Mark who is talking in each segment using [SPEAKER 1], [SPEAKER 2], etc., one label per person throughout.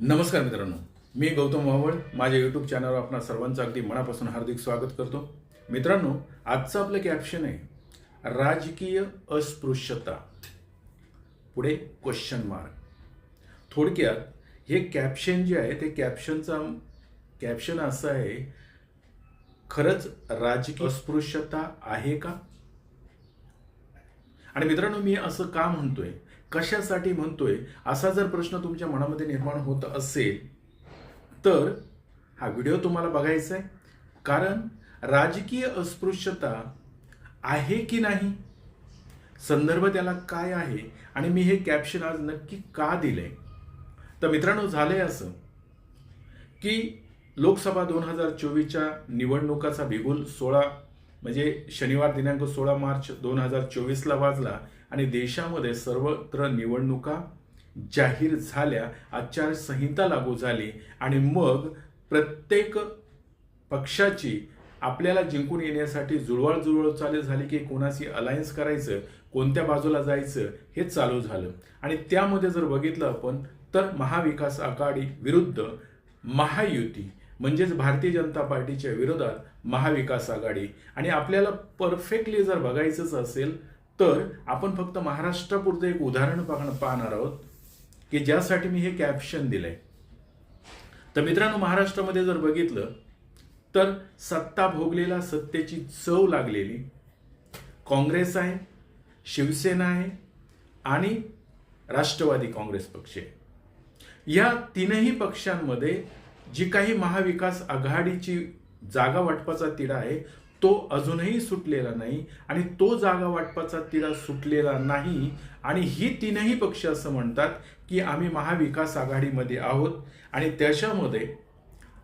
[SPEAKER 1] नमस्कार मित्रांनो, मी गौतम वावळ. माझ्या यूट्यूब चॅनलवर आपणा सर्वांचं अगदी मनापासून हार्दिक स्वागत करतो. मित्रांनो, आजचं आपलं कॅप्शन आहे राजकीय अस्पृश्यता पुढे क्वेश्चन मार्क. थोडक्यात हे कॅप्शन जे आहे ते कॅप्शन असं आहे, खरंच राजकीय अस्पृश्यता आहे का? आणि मित्रांनो, मी असं का म्हणतोय, कशासाठी म्हणतोय, असा जर प्रश्न तुमच्या मनामध्ये निर्माण होत असेल तर हा व्हिडिओ तुम्हाला बघायचा आहे. कारण राजकीय अस्पृश्यता आहे की नाही, संदर्भ त्याला काय आहे आणि मी हे कॅप्शन आज नक्की का दिलंय. तर मित्रांनो, झालंय असं की लोकसभा 2024च्या निवडणुकाचा बिगुल म्हणजे शनिवार दिनांक 16 मार्च 2024ला वाजला आणि देशामध्ये सर्वत्र निवडणुका जाहीर झाल्या, आचारसंहिता लागू झाली आणि मग प्रत्येक पक्षाची आपल्याला जिंकून येण्यासाठी जुळवाजुळव चालू झाली की कोणाशी अलायन्स करायचं, कोणत्या बाजूला जायचं हे चालू झालं. आणि त्यामध्ये जर बघितलं आपण तर महाविकास आघाडी विरुद्ध महायुती म्हणजेच भारतीय जनता पार्टीच्या विरोधात महाविकास आघाडी. आणि आपल्याला परफेक्टली जर बघायचंच असेल तर आपण फक्त महाराष्ट्रापुरतं एक उदाहरण पाहणार आहोत की ज्यासाठी मी हे कॅप्शन दिलंय. तर मित्रांनो, महाराष्ट्रामध्ये जर बघितलं तर सत्ता भोगलेला, सत्तेची चव लागलेली काँग्रेस आहे, शिवसेना आहे आणि राष्ट्रवादी काँग्रेस पक्ष आहे. या तीनही पक्षांमध्ये जी काही महाविकास आघाडीची जागा वाटपाचा तिढा आहे तो अजूनही सुटलेला नाही. आणि तो जागा वाटपाचा तिढा सुटलेला नाही आणि ही तीनही पक्ष असं म्हणतात की आम्ही महाविकास आघाडीमध्ये आहोत. आणि त्याच्यामध्ये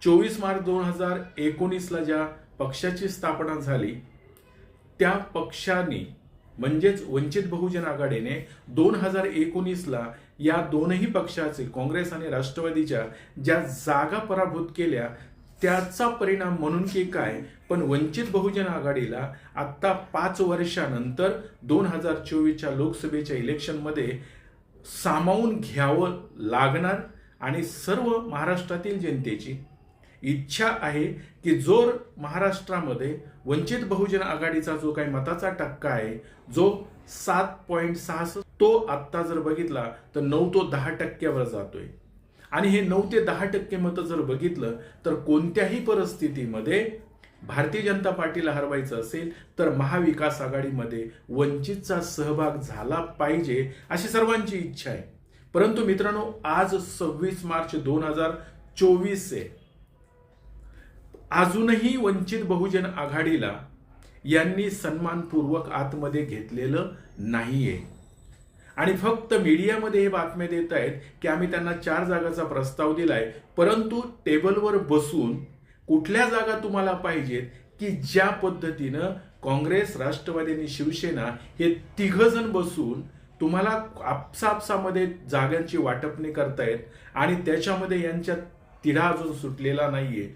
[SPEAKER 1] 24 मार्च 2019ला ज्या पक्षाची स्थापना झाली त्या पक्षाने म्हणजेच वंचित बहुजन आघाडीने 2019ला या दोनही पक्षाचे, काँग्रेस आणि राष्ट्रवादीच्या, ज्या जागा पराभूत केल्या त्याचा परिणाम म्हणून की काय, पण वंचित बहुजन आघाडीला आता 5 वर्षानंतर 2024च्या लोकसभेच्या इलेक्शनमध्ये सामावून घ्यावं लागणार. आणि सर्व महाराष्ट्रातील जनतेची इच्छा आहे की जो महाराष्ट्रामध्ये वंचित बहुजन आघाडीचा जो काही मताचा टक्का आहे जो 7.6 तो आत्ता जर बघितला तर 9 तो 10% जातोय. आणि हे 9 ते 10% मतं जर बघितलं तर कोणत्याही परिस्थितीमध्ये भारतीय जनता पार्टीला हरवायचं असेल तर महाविकास आघाडीमध्ये वंचितचा सहभाग झाला पाहिजे अशी सर्वांची इच्छा आहे. परंतु मित्रांनो, आज 26 मार्च 2024 आहे, अजूनही वंचित बहुजन आघाडीला यांनी सन्मानपूर्वक आतमध्ये घेतलेलं नाहीये. आणि फक्त मीडियामध्ये हे बातम्या देत आहेत की आम्ही त्यांना 4 जागाचा प्रस्ताव दिलाय, परंतु टेबलवर बसून कुठल्या जागा तुम्हाला पाहिजेत की ज्या पद्धतीनं काँग्रेस, राष्ट्रवादी आणि शिवसेना हे तिघजण बसून तुम्हाला आपसामध्ये जागांची वाटपणी करतायत आणि त्याच्यामध्ये यांच्यात तिढा अजून सुटलेला नाहीये.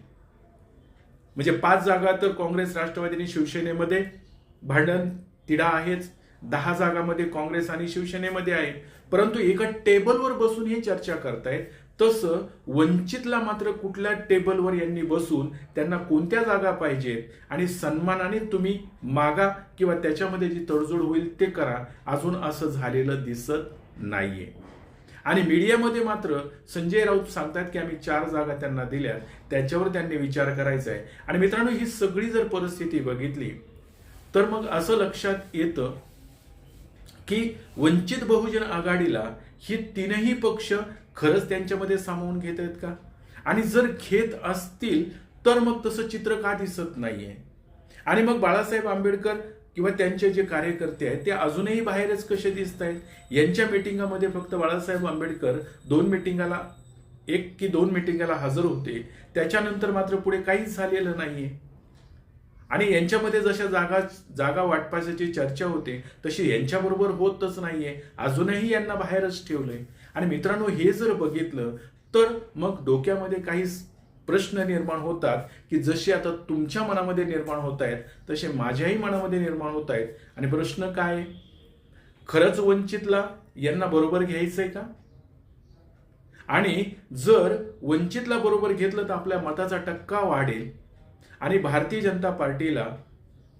[SPEAKER 1] म्हणजे 5 जागा तर काँग्रेस, राष्ट्रवादी आणि शिवसेनेमध्ये भांडण तिढा आहेच, 10 जागामध्ये काँग्रेस आणि शिवसेनेमध्ये आहे. परंतु एका टेबलवर बसून हे चर्चा करतायत. तसं वंचितला मात्र कुठल्या टेबलवर यांनी बसून त्यांना कोणत्या जागा पाहिजेत आणि सन्मानाने तुम्ही मागा किंवा त्याच्यामध्ये जी तडजोड होईल ते करा, अजून असं झालेलं दिसत नाहीये. आणि मीडियामध्ये मात्र संजय राऊत सांगतात की आम्ही 4 जागा त्यांना दिल्यात, त्याच्यावर त्यांनी विचार करायचा आहे. आणि मित्रांनो, ही सगळी जर परिस्थिती बघितली तर मग असं लक्षात येतं की वंचित बहुजन आघाडीला ही तीनही पक्ष खरंच त्यांच्यामध्ये सामावून घेत आहेत का? आणि जर घेत असतील तर मग तसं चित्र का दिसत नाहीये? आणि मग बाळासाहेब आंबेडकर किंवा त्यांचे जे कार्यकर्ते आहेत ते अजूनही बाहेरच कसे दिसत आहेत? यांच्या मिटिंगामध्ये फक्त बाळासाहेब आंबेडकर 1 की 2 मिटिंगाला हजर होते, त्याच्यानंतर मात्र पुढे काहीच झालेलं नाहीये. आणि यांच्यामध्ये जशा जागा वाटपाची चर्चा होते तशी यांच्याबरोबर होतच नाहीये, अजूनही यांना बाहेरच ठेवलंय. आणि मित्रांनो, हे जर बघितलं तर मग डोक्यामध्ये काही प्रश्न निर्माण होतात की जसे आता तुमच्या मनामध्ये निर्माण होत आहेत तसे माझ्याही मनामध्ये निर्माण होत आहेत. आणि प्रश्न काय, खरंच वंचितला यांना बरोबर घ्यायचंय का? आणि जर वंचितला बरोबर घेतलं तर आपल्या मताचा टक्का वाढेल आणि भारतीय जनता पार्टीला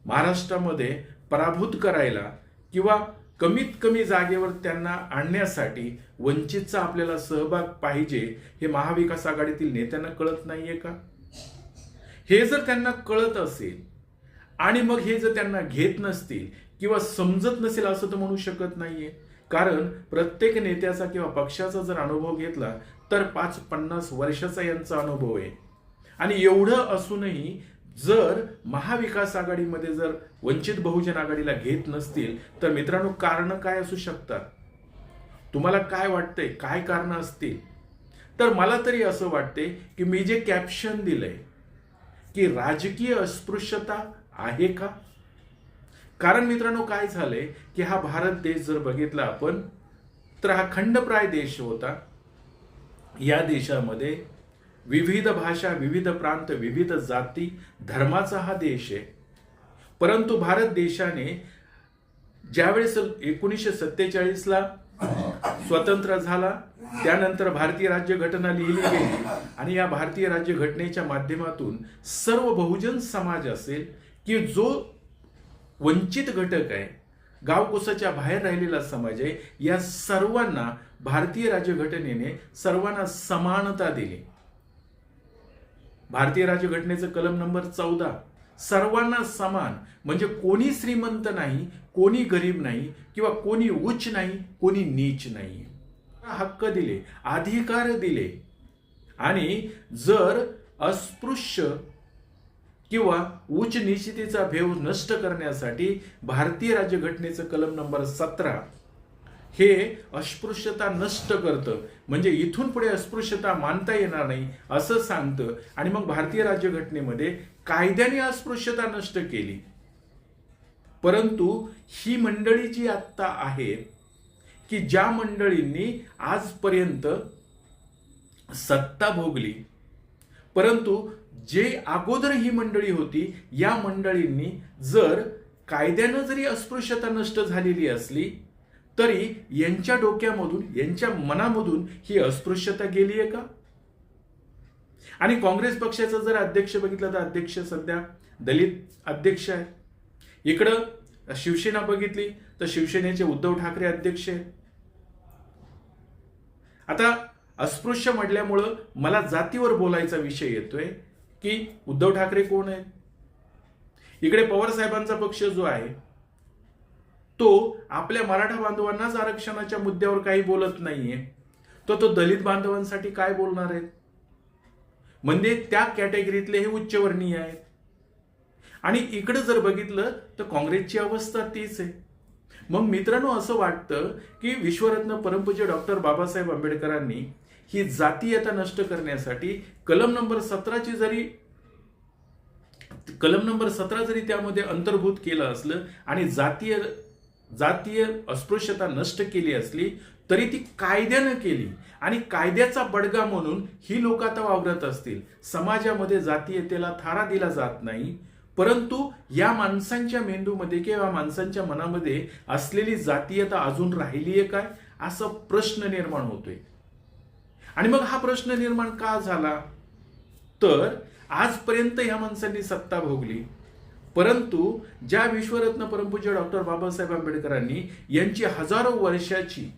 [SPEAKER 1] महाराष्ट्रामध्ये पराभूत करायला किंवा कमीत कमी जागेवर त्यांना आणण्यासाठी वंचितचा आपल्याला सहभाग पाहिजे हे महाविकास आघाडीतील नेत्यांना कळत नाहीये का? हे जर त्यांना कळत असेल आणि मग हे जर त्यांना घेत नसतील किंवा समजत नसेल असं तर म्हणू शकत नाहीये. कारण प्रत्येक नेत्याचा किंवा पक्षाचा जर अनुभव घेतला तर 5-50 वर्षाचा यांचा अनुभव आहे. आणि एवढं असूनही जर महाविकास आघाडीमध्ये जर वंचित बहुजन आघाडीला घेत नसतील तर मित्रांनो कारण काय असू शकतात? तुम्हाला काय वाटतंय, काय कारण असतील? तर मला तरी असं वाटते की मी जे कॅप्शन दिलंय की राजकीय अस्पृश्यता आहे का? कारण मित्रांनो काय झालंय की हा भारत देश जर बघितला आपण तर हा खंडप्राय देश होता. या देशामध्ये विविध भाषा, विविध प्रांत, विविध जाती धर्माचा हा देश आहे. परंतु भारत देशाने ज्यावेळेस 1947ला स्वतंत्र झाला त्यानंतर भारतीय राज्यघटना लिहिली गेली आणि या भारतीय राज्यघटनेच्या माध्यमातून सर्व बहुजन समाज असेल की जो वंचित घटक आहे, गावकुसाच्या बाहेर राहिलेला समाज आहे, या सर्वांना भारतीय राज्यघटनेने सर्वांना समानता दिली. भारतीय राज्यघटनेचं कलम नंबर 14 सर्वांना समान, म्हणजे कोणी श्रीमंत नाही, कोणी गरीब नाही किंवा कोणी उच्च नाही, कोणी नीच नाही. हक्क दिले, अधिकार दिले. आणि जर अस्पृश्य किंवा उच्च निश्चितीचा भेव नष्ट करण्यासाठी भारतीय राज्यघटनेचं कलम नंबर 17 हे अस्पृश्यता नष्ट करतं, म्हणजे इथून पुढे अस्पृश्यता मानता येणार नाही असं सांगतं. आणि मग भारतीय राज्यघटनेमध्ये कायद्याने अस्पृश्यता नष्ट केली. परंतु ही मंडळी जी आत्ता आहे की ज्या मंडळींनी आजपर्यंत सत्ता भोगली, परंतु जे अगोदर ही मंडळी होती या मंडळींनी जर कायद्यानं जरी अस्पृश्यता नष्ट झालेली असली तरी यांच्या डोक्यामधून, यांच्या मनामधून ही अस्पृश्यता गेली आहे का? आणि काँग्रेस पक्षाचा जर अध्यक्ष बघितला तर अध्यक्ष सध्या दलित अध्यक्ष आहे. इकडं शिवसेना बघितली तर शिवसेनेचे उद्धव ठाकरे अध्यक्ष आहेत. आता अस्पृश्य म्हटल्यामुळं मला जातीवर बोलायचा विषय येतोय की उद्धव ठाकरे कोण आहेत? इकडे पवार साहेबांचा पक्ष जो आहे तो आपल्या मराठा बांधवांनाच आरक्षणाच्या मुद्द्यावर काही बोलत नाहीये, तो दलित बांधवांसाठी काय बोलणार आहेत? म्हणजे त्या कॅटेगरीतले हे उच्चवर्णीय आहेत. आणि इकडे जर बघितलं तर काँग्रेसची अवस्था तीच आहे. मग मित्रांनो असं वाटतं की विश्वरत्न परमपूज्य डॉक्टर बाबासाहेब आंबेडकरांनी ही जातीयता नष्ट करण्यासाठी कलम नंबर 17 जरी त्यामध्ये अंतर्भूत केलं असलं आणि जातीय अस्पृश्यता नष्ट केली असली तरी ती कायद्यानं केली आणि कायद्याचा बडगा म्हणून ही लोक आता वावरत असतील. समाजामध्ये जातीयतेला थारा दिला जात नाही, परंतु या माणसांच्या मेंदूमध्ये किंवा माणसांच्या मनामध्ये असलेली जातीयता अजून राहिली आहे काय असा प्रश्न निर्माण होतोय. आणि मग हा प्रश्न निर्माण का झाला? तर आजपर्यंत ह्या माणसांनी सत्ता भोगली, परंतु ज्या विश्वरत्न परमपूज्य डॉक्टर बाबासाहेब आंबेडकरांनी यांची हजारो वर्षाची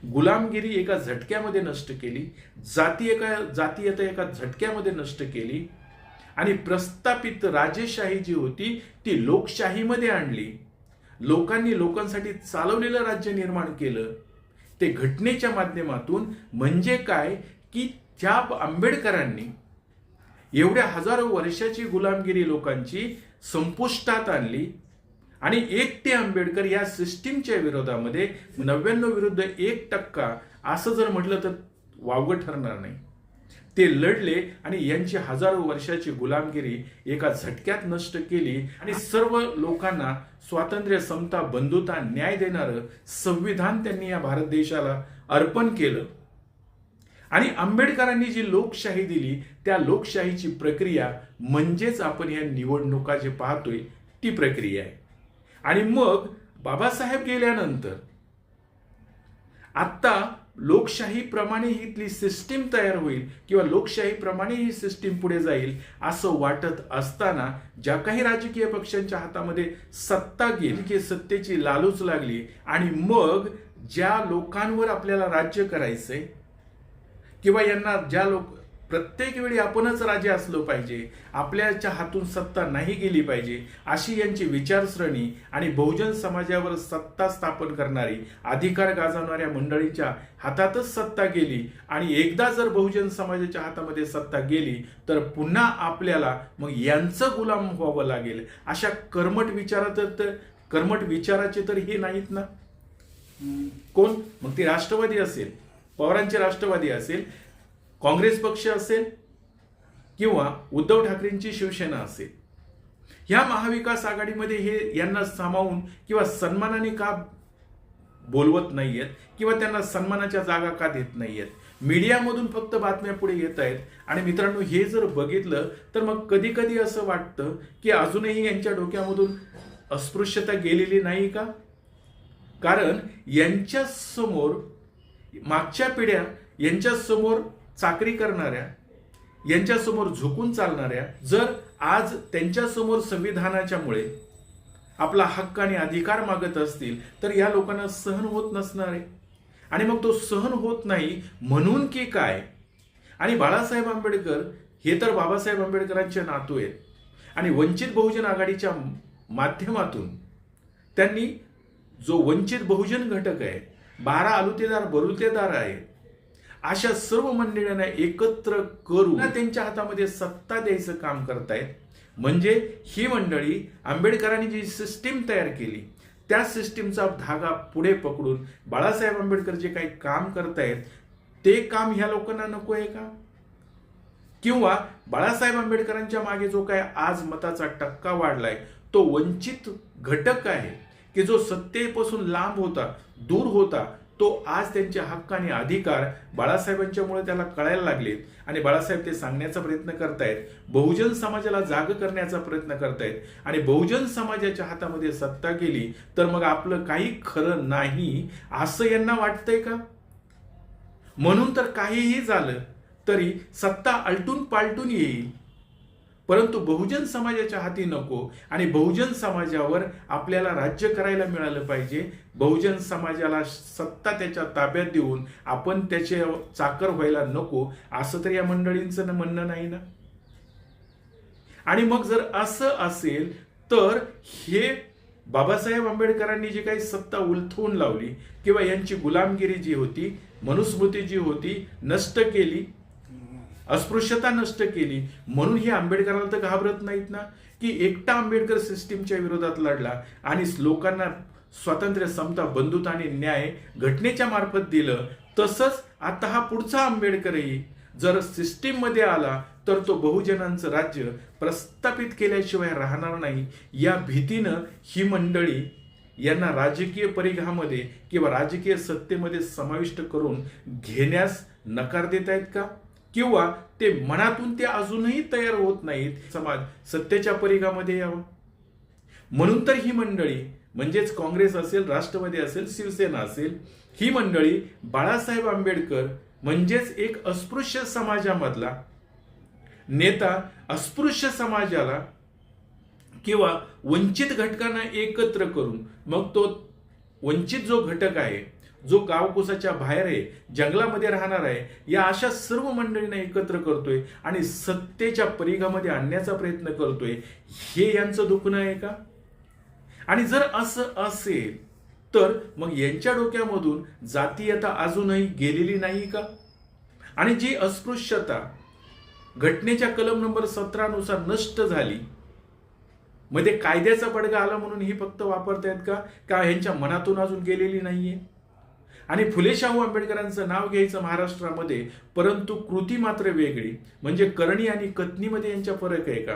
[SPEAKER 1] गुलामगिरी एका झटक्यामध्ये नष्ट केली, जातीयता एका झटक्यामध्ये नष्ट केली आणि प्रस्थापित राजेशाही जी होती ती लोकशाहीमध्ये आणली. लोकांनी लोकांसाठी चालवलेलं राज्य निर्माण केलं. ते घटनेच्या माध्यमातून म्हणजे काय की ज्या आंबेडकरांनी एवढ्या हजारो वर्षाची गुलामगिरी लोकांची संपुष्टात आणली आणि एकटे आंबेडकर या सिस्टीमच्या विरोधामध्ये 99 विरुद्ध 1% असं जर म्हटलं तर वावगं ठरणार नाही. ते लढले आणि यांची हजारो वर्षाची गुलामगिरी एका झटक्यात नष्ट केली आणि सर्व लोकांना स्वातंत्र्य, समता, बंधुता, न्याय देणारं संविधान त्यांनी या भारत देशाला अर्पण केलं. आणि आंबेडकरांनी जी लोकशाही दिली त्या लोकशाहीची प्रक्रिया म्हणजेच आपण या निवडणुका जे पाहतोय ती प्रक्रिया आहे. आणि मग बाबासाहेब गेल्यानंतर आता लोकशाहीप्रमाणे ही इथली सिस्टीम तयार होईल किंवा लोकशाहीप्रमाणे ही सिस्टीम पुढे जाईल असं वाटत असताना ज्या काही राजकीय पक्षांच्या हातामध्ये सत्ता गेली की सत्तेची लालूच लागली आणि मग ज्या लोकांवर आपल्याला राज्य करायचंय किंवा यांना ज्या लोक प्रत्येक वेळी आपणच राजे असलो पाहिजे, आपल्याच्या हातून सत्ता नाही गेली पाहिजे अशी यांची विचारसरणी आणि बहुजन समाजावर सत्ता स्थापन करणारी अधिकार गाजवणाऱ्या मंडळींच्या हातातच सत्ता गेली आणि एकदा जर बहुजन समाजाच्या हातामध्ये सत्ता गेली तर पुन्हा आपल्याला मग यांचं गुलाम व्हावं लागेल अशा कर्मठ विचाराचे तर हे नाहीत ना. कोण मग ती राष्ट्रवादी असेल, पवारांचे राष्ट्रवादी असेल, काँग्रेस पक्ष असेल किंवा उद्धव ठाकरेंची शिवसेना असेल, ह्या महाविकास आघाडीमध्ये हे यांना सामावून किंवा सन्मानाने का बोलवत नाहीयेत किंवा त्यांना सन्मानाच्या जागा का देत नाहीयेत. मीडियामधून फक्त बातम्या पुढे येत आहेत. आणि मित्रांनो, हे जर बघितलं तर मग कधी कधी असं वाटतं की अजूनही यांच्या डोक्यामधून अस्पृश्यता गेलेली नाही का. कारण यांच्या समोर मागच्या पिढ्या यांच्या समोर चाकरी करणाऱ्या, यांच्या समोर झुकून चालणाऱ्या जर आज त्यांच्या समोर संविधानाच्यामुळे आपला हक्क आणि अधिकार मागत असतील तर या लोकांना सहन होत नसणार आहे. आणि मग तो सहन होत नाही म्हणून की काय. आणि बाळासाहेब आंबेडकर हे तर बाबासाहेब आंबेडकरांचे नातू आहेत आणि वंचित बहुजन आघाडीच्या माध्यमातून त्यांनी जो वंचित बहुजन घटक आहे, 12 आलुतेदार बलुतेदार आहेत, अशा सर्व मंडळींना एकत्र करून त्यांच्या हातामध्ये सत्ता द्यायचं काम करतायत. म्हणजे ही मंडळी आंबेडकरांनी जी सिस्टीम तयार केली त्या सिस्टीमचा धागा पुढे पकडून बाळासाहेब आंबेडकर जे काही काम करतायत ते काम ह्या लोकांना नको आहे का. किंवा बाळासाहेब आंबेडकरांच्या मागे जो काय आज मताचा टक्का वाढलाय तो वंचित घटक आहे की जो सत्तेपासून लांब होता, दूर होता, तो आज त्यांचे हक्क आणि अधिकार बाळासाहेबांच्यामुळे त्याला कळायला लागलेत आणि बाळासाहेब ते सांगण्याचा प्रयत्न करतायत, बहुजन समाजाला जाग करण्याचा प्रयत्न करतायत. आणि बहुजन समाजाच्या हातामध्ये सत्ता गेली तर मग आपलं काही खरं नाही असं यांना वाटतंय का. म्हणून तर काहीही झालं तरी सत्ता आलटून पालटून येईल, परंतु बहुजन समाजाच्या हाती नको. आणि बहुजन समाजावर आपल्याला राज्य करायला मिळालं पाहिजे. बहुजन समाजाला सत्ता त्याच्या ताब्यात देऊन आपण त्याचे चाकर व्हायला नको असं तर या मंडळींचं म्हणणं नाही ना. आणि मग जर असं असेल तर हे बाबासाहेब आंबेडकरांनी जी काही सत्ता उलथवून लावली किंवा यांची गुलामगिरी जी होती, मनुस्मृती जी होती, नष्ट केली, अस्पृश्यता नष्ट केली, म्हणून हे आंबेडकरांना तर घाबरत नाहीत ना. की एकटा आंबेडकर सिस्टीमच्या विरोधात लढला आणि लोकांना स्वातंत्र्य, समता, बंधुता आणि न्याय घटनेच्या मार्फत दिलं. तसंच आता हा पुढचा आंबेडकरही जर सिस्टीम मध्ये आला तर तो बहुजनांचं राज्य प्रस्थापित केल्याशिवाय राहणार नाही. या भीतीनं ही मंडळी यांना राजकीय परिघामध्ये किंवा राजकीय सत्तेमध्ये समाविष्ट करून घेण्यास नकार देत आहेत का. किंवा ते मनातून ते अजूनही तयार होत नाहीत समाज सत्तेच्या परिघामध्ये यावं. म्हणून तर ही मंडळी म्हणजेच काँग्रेस असेल, राष्ट्रवादी असेल, शिवसेना असेल, ही मंडळी बाळासाहेब आंबेडकर म्हणजेच एक अस्पृश्य समाजामधला नेता अस्पृश्य समाजाला किंवा वंचित घटकांना एकत्र करून मग तो वंचित जो घटक आहे, जो गावकुसाच्या बाहेर आहे, जंगलामध्ये राहणार आहे, या अशा सर्व मंडळींना एकत्र करतोय आणि सत्तेच्या परिघामध्ये आणण्याचा प्रयत्न करतोय. हे यांचं दुखणं आहे का. आणि जर असं असेल तर मग यांच्या डोक्यामधून जातीयता अजूनही गेलेली नाही का. आणि जी अस्पृश्यता घटनेच्या कलम नंबर 17 नुसार नष्ट झाली, मध्ये कायद्याचा बडगा आला म्हणून ही फक्त वापरतायत का ह्यांच्या मनातून अजून गेलेली नाहीये. आणि फुले शाहू आंबेडकरांचं नाव घ्यायचं महाराष्ट्रामध्ये, परंतु कृती मात्र वेगळी. म्हणजे करणी आणि कथनीमध्ये यांच्या फरक आहे का.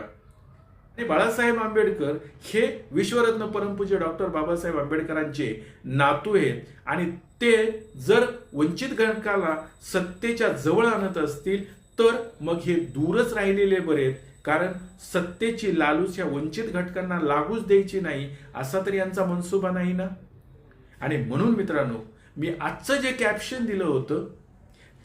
[SPEAKER 1] आणि बाळासाहेब आंबेडकर हे विश्वरत्न परमपूज्य डॉक्टर बाबासाहेब आंबेडकरांचे नातू आहेत आणि ते जर वंचित घटकाला सत्तेच्या जवळ आणत असतील तर मग हे दूरच राहिलेले बरेत. कारण सत्तेची लालूच ह्या वंचित घटकांना लागूच द्यायची नाही असा तर यांचा मनसुबा नाही ना. आणि म्हणून मित्रांनो, मी आजचं जे कॅप्शन दिलं होतं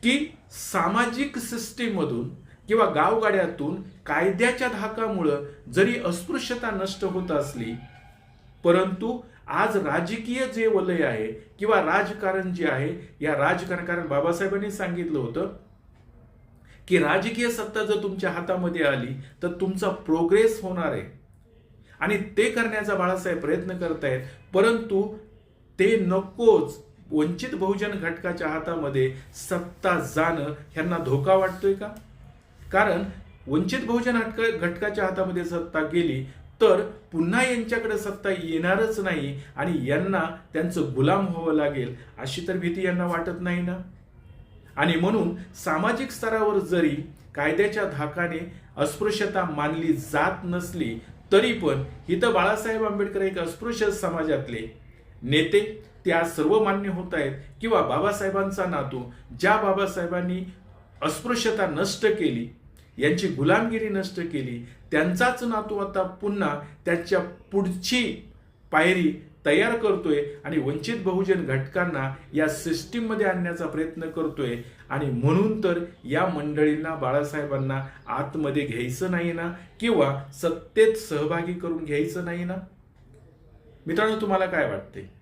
[SPEAKER 1] की सामाजिक सिस्टीममधून किंवा गावगाड्यातून कायद्याच्या धाकामुळं जरी अस्पृश्यता नष्ट होत असली, परंतु आज राजकीय जे वलय आहे किंवा राजकारण जे आहे, या राजकारण, कारण बाबासाहेबांनी सांगितलं होतं की राजकीय सत्ता जर तुमच्या हातामध्ये आली तर तुमचा प्रोग्रेस होणार आहे, आणि ते करण्याचा बाळासाहेब प्रयत्न करतायत. परंतु ते नकोच. वंचित बहुजन घटकाच्या हातामध्ये सत्ता जाणं ह्यांना धोका वाटतोय का? कारण वंचित बहुजन घटकाच्या हातामध्ये सत्ता गेली तर पुन्हा यांच्याकडे सत्ता येणारच नाही आणि यांना त्यांचं गुलाम व्हावं लागेल, अशी तर भीती यांना वाटत नाही ना. आणि म्हणून सामाजिक स्तरावर जरी कायद्याच्या धाकाने अस्पृश्यता मानली जात नसली तरी पण इथं बाळासाहेब आंबेडकर एक अस्पृश्य समाजातले नेते, ते आज सर्व मान्य होत आहेत. किंवा बाबासाहेबांचा नातू, ज्या बाबासाहेबांनी अस्पृश्यता नष्ट केली, यांची गुलामगिरी नष्ट केली, त्यांचाच नातू आता पुन्हा त्याच्या पुढची पायरी तयार करतोय आणि वंचित बहुजन घटकांना या सिस्टीम मध्ये आणण्याचा प्रयत्न करतोय. आणि म्हणून तर या मंडळींना, बाळासाहेबांना आतमध्ये घ्यायचं नाही ना, किंवा सत्तेत सहभागी करून घ्यायचं नाही ना. मित्रांनो, तुम्हाला काय वाटते?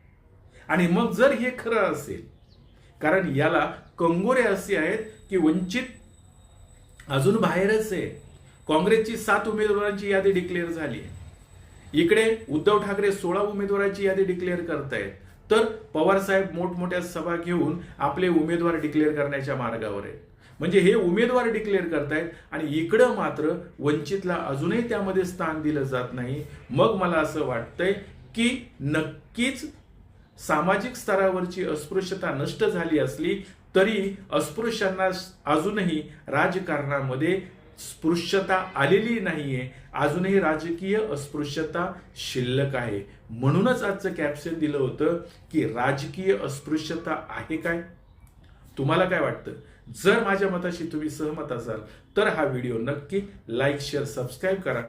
[SPEAKER 1] आणि मग जर हे खरं असेल, कारण याला कंगोरे असे आहेत की वंचित अजून बाहेरच आहे. काँग्रेसची 7 उमेदवारांची यादी डिक्लेअर झाली आहे. इकडे उद्धव ठाकरे 16 उमेदवारांची यादी डिक्लेअर करतायत. तर पवार साहेब मोठमोठ्या सभा घेऊन आपले उमेदवार डिक्लेअर करण्याच्या मार्गावर आहेत. म्हणजे हे उमेदवार डिक्लेअर करतायत आणि इकडं मात्र वंचितला अजूनही त्यामध्ये स्थान दिलं जात नाही. मग मला असं वाटतंय की नक्कीच सामाजिक स्तरावरची अस्पृश्यता नष्ट झाली असली तरी अस्पृश्यांना अजूनही राजकारणामध्ये स्पृश्यता आलेली नाहीये. अजूनही राजकीय अस्पृश्यता शिल्लक आहे. म्हणूनच आजचं कॅप्शन दिलं होतं की राजकीय अस्पृश्यता आहे काय? तुम्हाला काय वाटतं? जर माझ्या मताशी तुम्ही सहमत असाल तर हा व्हिडिओ नक्की लाईक, शेअर, सबस्क्राईब करा.